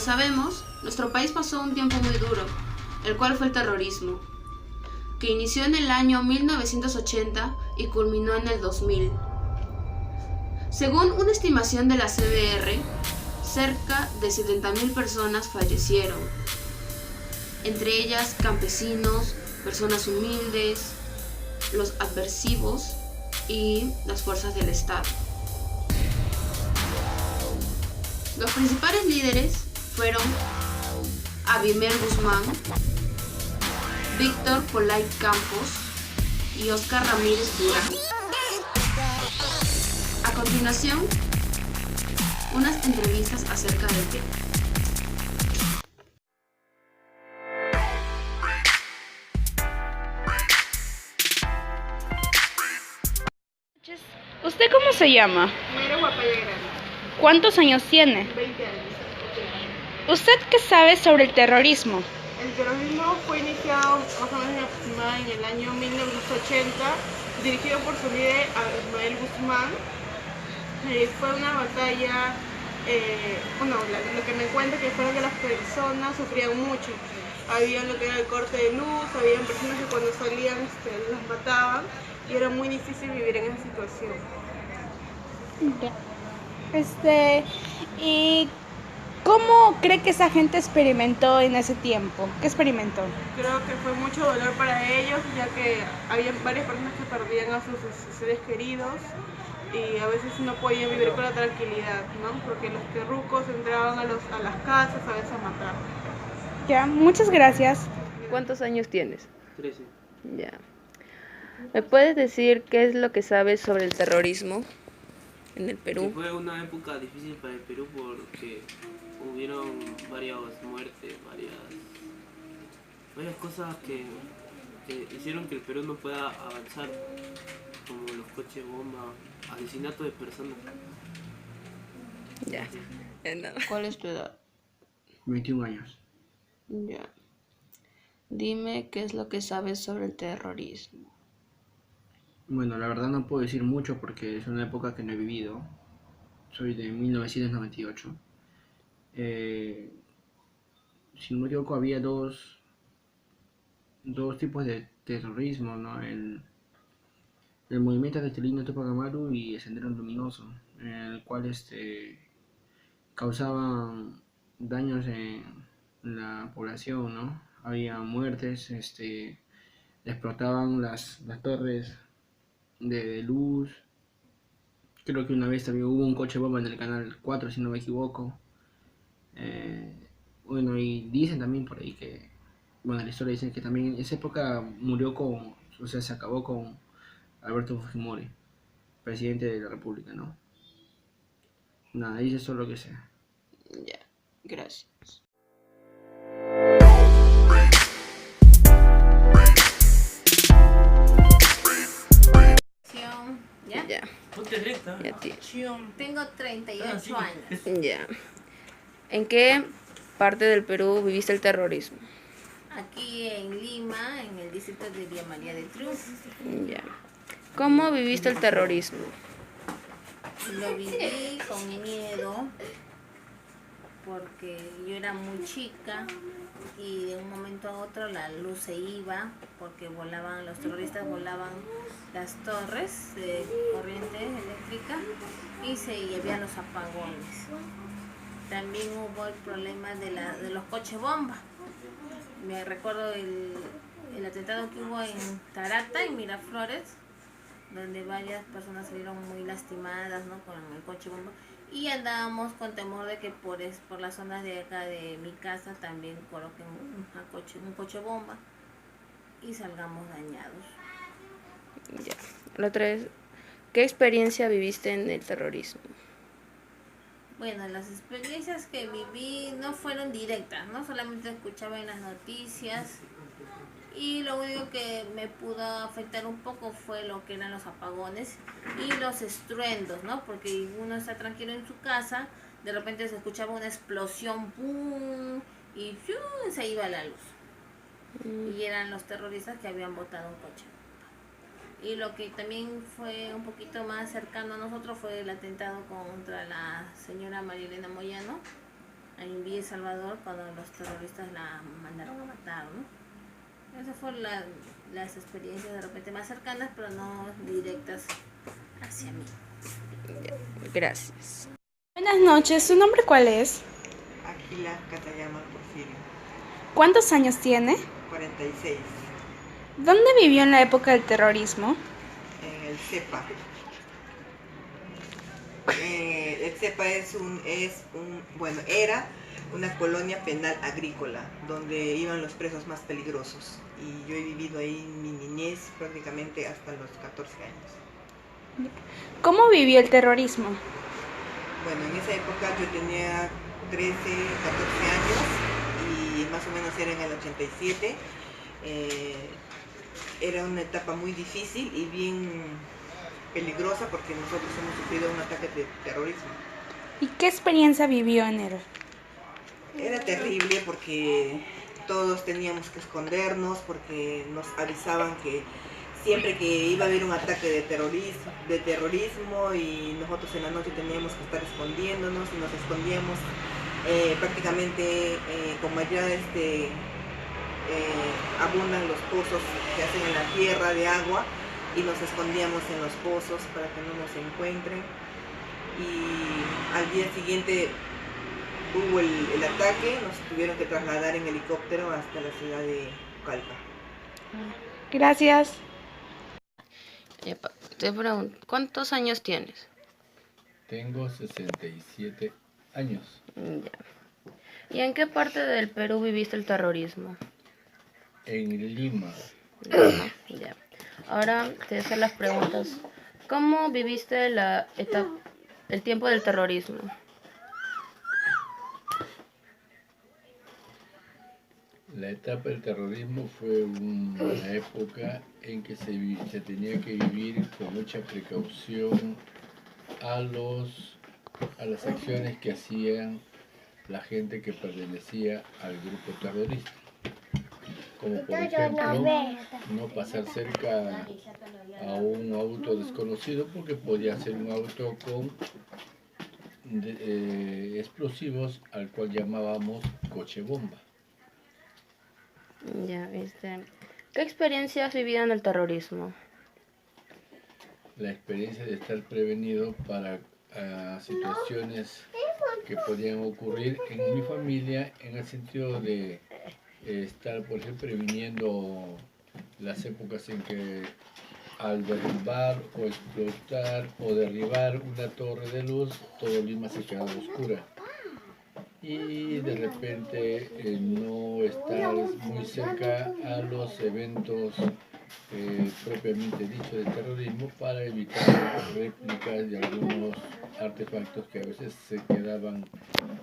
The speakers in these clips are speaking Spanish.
sabemos, nuestro país pasó un tiempo muy duro, el cual fue el terrorismo, que inició en el año 1980 y culminó en el 2000. Según una estimación de la CBR, cerca de 70.000 personas fallecieron, entre ellas campesinos, personas humildes, los adversivos y las fuerzas del Estado. Los principales líderes fueron Abimer Guzmán, Víctor Polay Campos y Oscar Ramírez Durán. A continuación, unas entrevistas acerca del tema. ¿Usted cómo se llama? Mero Guapaya Grande, ¿Cuántos años tiene? 20 años. ¿Usted qué sabe sobre el terrorismo? El terrorismo fue iniciado más o menos aproximadamente en el año 1980, dirigido por su líder Ismael Guzmán. Fue una batalla, lo que me cuenta que fueron que las personas sufrían mucho. Había lo que era el corte de luz, habían personas que cuando salían las mataban y era muy difícil vivir en esa situación. ¿Y cómo cree que esa gente experimentó en ese tiempo? ¿Qué experimentó? Creo que fue mucho dolor para ellos, ya que había varias personas que perdían a sus seres queridos y a veces no podían vivir con la tranquilidad, ¿no? Porque los terrucos entraban a las casas a veces a matar. Ya, muchas gracias. ¿Cuántos años tienes? 13. Ya. ¿Me puedes decir qué es lo que sabes sobre el terrorismo en el Que Perú? fue una época difícil para el Perú porque hubieron varias muertes, varias cosas que hicieron que el Perú no pueda avanzar, como los coches bomba, asesinato de personas. Ya. No. ¿Cuál es tu edad? 21 años. Ya. Dime qué es lo que sabes sobre el terrorismo. Bueno, la verdad no puedo decir mucho porque es una época que no he vivido. Soy de 1998. Si no me equivoco, había dos tipos de terrorismo, ¿no? El movimiento castellano Tupac Amaru y el Sendero Luminoso, en el cual causaban daños en la población, ¿no? Había muertes, explotaban las torres de luz. Creo que una vez también hubo un coche bomba en el canal 4 si no me equivoco. Bueno, y dicen también por ahí que, bueno, la historia dice que también en esa época se acabó con Alberto Fujimori, presidente de la República, ¿no? Nada, dice eso lo que sea. Ya, gracias. ¿Ya? Ya. Ponte recta. Ya, tío. Tengo 38 años. Ya. ¿En qué parte del Perú viviste el terrorismo? Aquí en Lima, en el distrito de Villa María del Triunfo. Ya. ¿Cómo viviste el terrorismo? Lo viví con miedo porque yo era muy chica y de un momento a otro la luz se iba porque los terroristas volaban las torres de corriente eléctrica y había los apagones. También hubo el problema de los coches bomba. Me recuerdo el atentado que hubo en Tarata, en Miraflores, donde varias personas salieron muy lastimadas, ¿no?, con el coche bomba, y andábamos con temor de que por las zonas de acá de mi casa también coloquen un coche bomba y salgamos dañados. Ya. La otra es, ¿qué experiencia viviste en el terrorismo? Bueno, las experiencias que viví no fueron directas, ¿no? Solamente escuchaba en las noticias y lo único que me pudo afectar un poco fue lo que eran los apagones y los estruendos, ¿no? Porque uno está tranquilo en su casa, de repente se escuchaba una explosión, ¡pum!, y ¡fiu!, se iba la luz. Y eran los terroristas que habían botado un coche. Y lo que también fue un poquito más cercano a nosotros fue el atentado contra la señora María Elena Moyano, en Villa El Salvador cuando los terroristas la mandaron a matar, ¿no? Esas fueron las experiencias de repente más cercanas, pero no directas hacia mí. Gracias. Buenas noches, ¿su nombre cuál es? Ágila Catayama Porfirio, ¿Cuántos años tiene? 46, ¿Dónde vivió en la época del terrorismo? en el CEPA. El CEPA era una colonia penal agrícola donde iban los presos más peligrosos, y yo he vivido ahí mi niñez prácticamente hasta los 14 años. ¿Cómo vivió el terrorismo? Bueno, en esa época yo tenía 13, 14 años y más o menos era en el 87. Era una etapa muy difícil y bien peligrosa porque nosotros hemos sufrido un ataque de terrorismo. ¿Y qué experiencia vivió en él? Era terrible porque todos teníamos que escondernos porque nos avisaban que siempre que iba a haber un ataque de terrorismo y nosotros en la noche teníamos que estar escondiéndonos y nos escondíamos prácticamente como allá abundan los pozos que hacen en la tierra de agua, y nos escondíamos en los pozos para que no nos encuentren. Y al día siguiente hubo el ataque, nos tuvieron que trasladar en helicóptero hasta la ciudad de Calca. Gracias. Te pregunto, ¿cuántos años tienes? Tengo 67 años. Ya. ¿Y en qué parte del Perú viviste el terrorismo? En Lima. Ya. Ahora te voy a hacer las preguntas. ¿Cómo viviste el tiempo del terrorismo? La etapa del terrorismo fue una época en que se tenía que vivir con mucha precaución a las acciones que hacían la gente que pertenecía al grupo terrorista. Como por ejemplo, no pasar cerca a un auto desconocido porque podía ser un auto con explosivos al cual llamábamos coche bomba. Ya, ¿qué experiencia has vivido en el terrorismo? La experiencia de estar prevenido para situaciones que podían ocurrir en mi familia, en el sentido de estar, por ejemplo, previniendo las épocas en que al derrumbar o explotar o derribar una torre de luz, todo Lima se quedaba oscura. Y de repente no estar muy cerca a los eventos propiamente dicho de terrorismo, para evitar réplicas de algunos artefactos que a veces se quedaban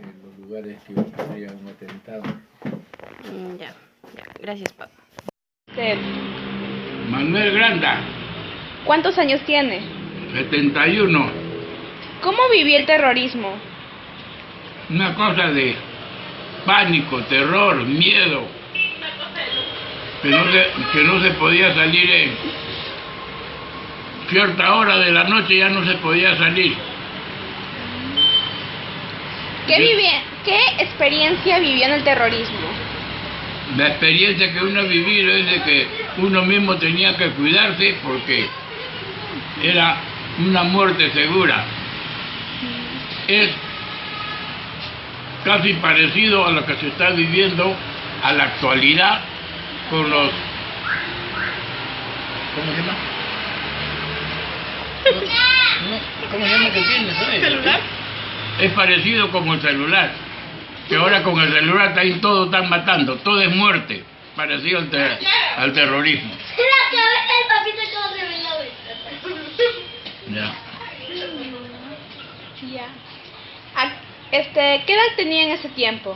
en los lugares que ocurría un atentado. Ya, gracias, papá. Manuel Granda, ¿Cuántos años tiene? 71. ¿Cómo vivió el terrorismo? Una cosa de pánico, terror, miedo. Que no se podía salir en cierta hora de la noche, ya no se podía salir. ¿Qué experiencia vivió en el terrorismo? La experiencia que uno ha vivido es de que uno mismo tenía que cuidarse porque era una muerte segura. Es casi parecido a lo que se está viviendo a la actualidad con los... ¿Cómo se llama? ¿Cómo se llama que tienes? ¿Celular? Es parecido como el celular, que ahora con el celular todo están matando, todo es muerte, parecido al terrorismo. Ya. ¿Qué edad tenía en ese tiempo?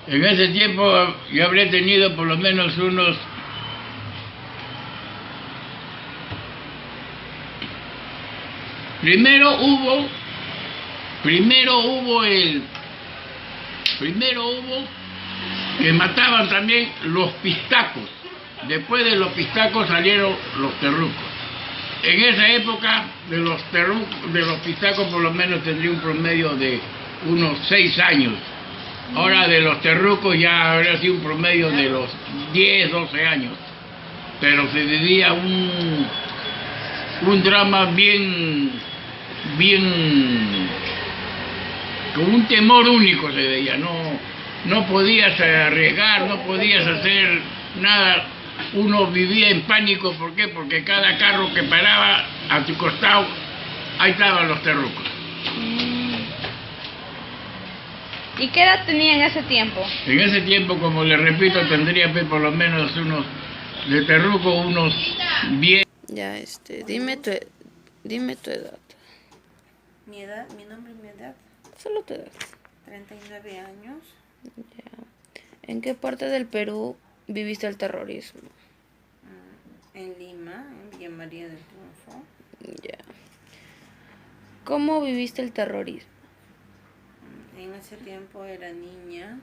En ese tiempo yo habría tenido por lo menos unos... Primero hubo que mataban también los pistacos. Después de los pistacos salieron los terrucos. En esa época de los pistacos por lo menos tendría un promedio de unos 6 años. Ahora de los terrucos ya habría sido un promedio de los 10, 12 años. Pero se vivía un drama bien, con un temor único se veía, no podías arriesgar, no podías hacer nada, uno vivía en pánico, ¿por qué? Porque cada carro que paraba a tu costado, ahí estaban los terrucos. ¿Y qué edad tenía en ese tiempo? En ese tiempo, como le repito, tendría por lo menos unos, de terruco, unos 10. Ya, dime tu edad. Mi edad, mi nombre y mi edad, Solo tu edad. 39 años. Ya. ¿En qué parte del Perú viviste el terrorismo? En Lima, en Villa María del Triunfo. Ya. ¿Cómo viviste el terrorismo? En ese tiempo era niña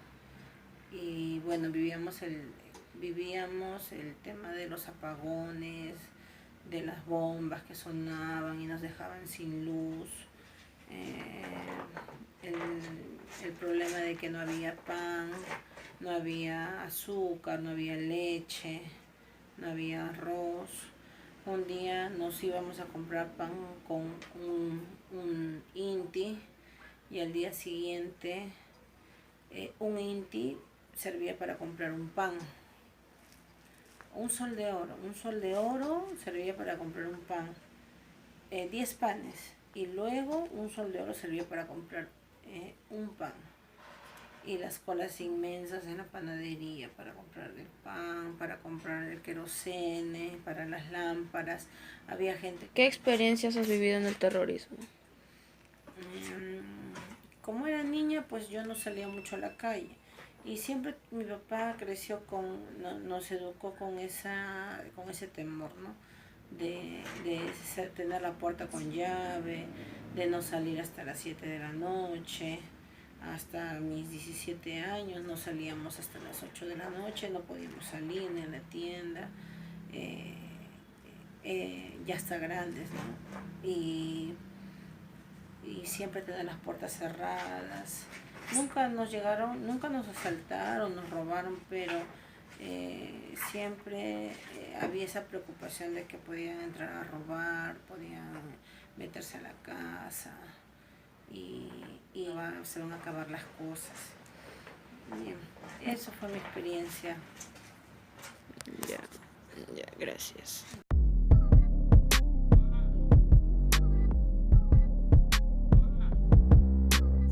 y bueno, vivíamos el tema de los apagones, de las bombas que sonaban y nos dejaban sin luz, el problema de que no había pan, no había azúcar, no había leche, no había arroz. Un día nos íbamos a comprar pan con un inti y al día siguiente un inti servía para comprar un pan. Un sol de oro servía para comprar un pan, 10 panes, y luego un sol de oro servía para comprar un pan. Y las colas inmensas en la panadería para comprar el pan, para comprar el querosene, para las lámparas. Había gente. ¿Qué experiencias has vivido en el terrorismo? Como era niña, pues yo no salía mucho a la calle. Y siempre mi papá creció nos educó con ese temor, ¿no? De tener la puerta con llave, de no salir hasta las 7 de la noche. Hasta mis 17 años no salíamos hasta las 8 de la noche, no podíamos salir ni a la tienda, ya hasta grandes, ¿no? Y siempre tener las puertas cerradas. Nunca nos asaltaron, nos robaron, pero siempre había esa preocupación de que podían entrar a robar, podían meterse a la casa y se van a acabar las cosas. Bien, eso fue mi experiencia. Ya, gracias.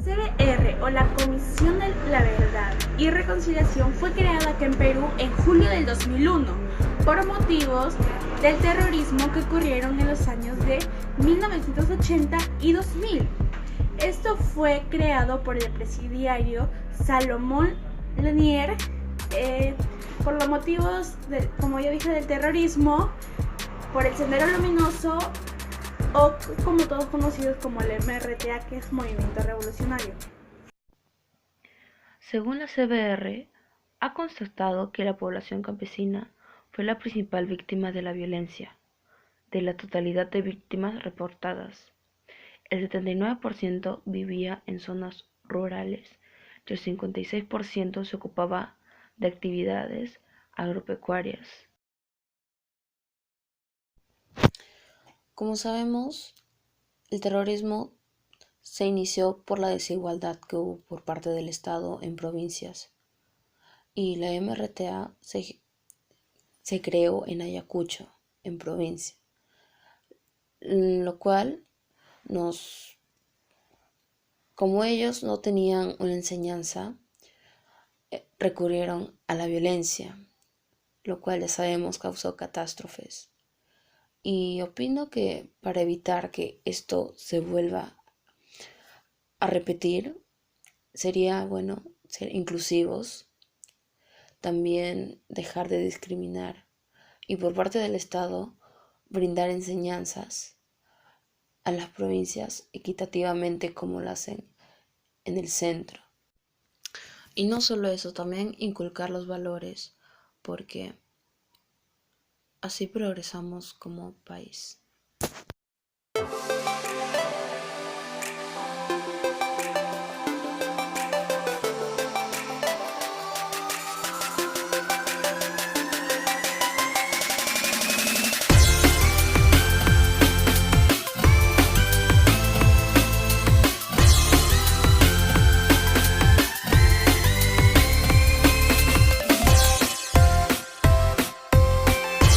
CBR o la Comisión de la Verdad y Reconciliación fue creada aquí en Perú en julio del 2001 por motivos del terrorismo que ocurrieron en los años de 1980 y 2000. Esto fue creado por el presidiario Salomón Lanier por los motivos, como ya dije, del terrorismo, por el Sendero Luminoso o como todos conocidos como el MRTA, que es Movimiento Revolucionario. Según la CBR, ha constatado que la población campesina fue la principal víctima de la violencia. De la totalidad de víctimas reportadas, el 79% vivía en zonas rurales y el 56% se ocupaba de actividades agropecuarias. Como sabemos, el terrorismo se inició por la desigualdad que hubo por parte del Estado en provincias y la MRTA se creó en Ayacucho, en provincia, lo cual como ellos no tenían una enseñanza, recurrieron a la violencia, lo cual ya sabemos causó catástrofes. Y opino que para evitar que esto se vuelva a repetir, sería bueno ser inclusivos, también dejar de discriminar y por parte del Estado brindar enseñanzas a las provincias equitativamente como lo hacen en el centro. Y no solo eso, también inculcar los valores, porque así progresamos como país.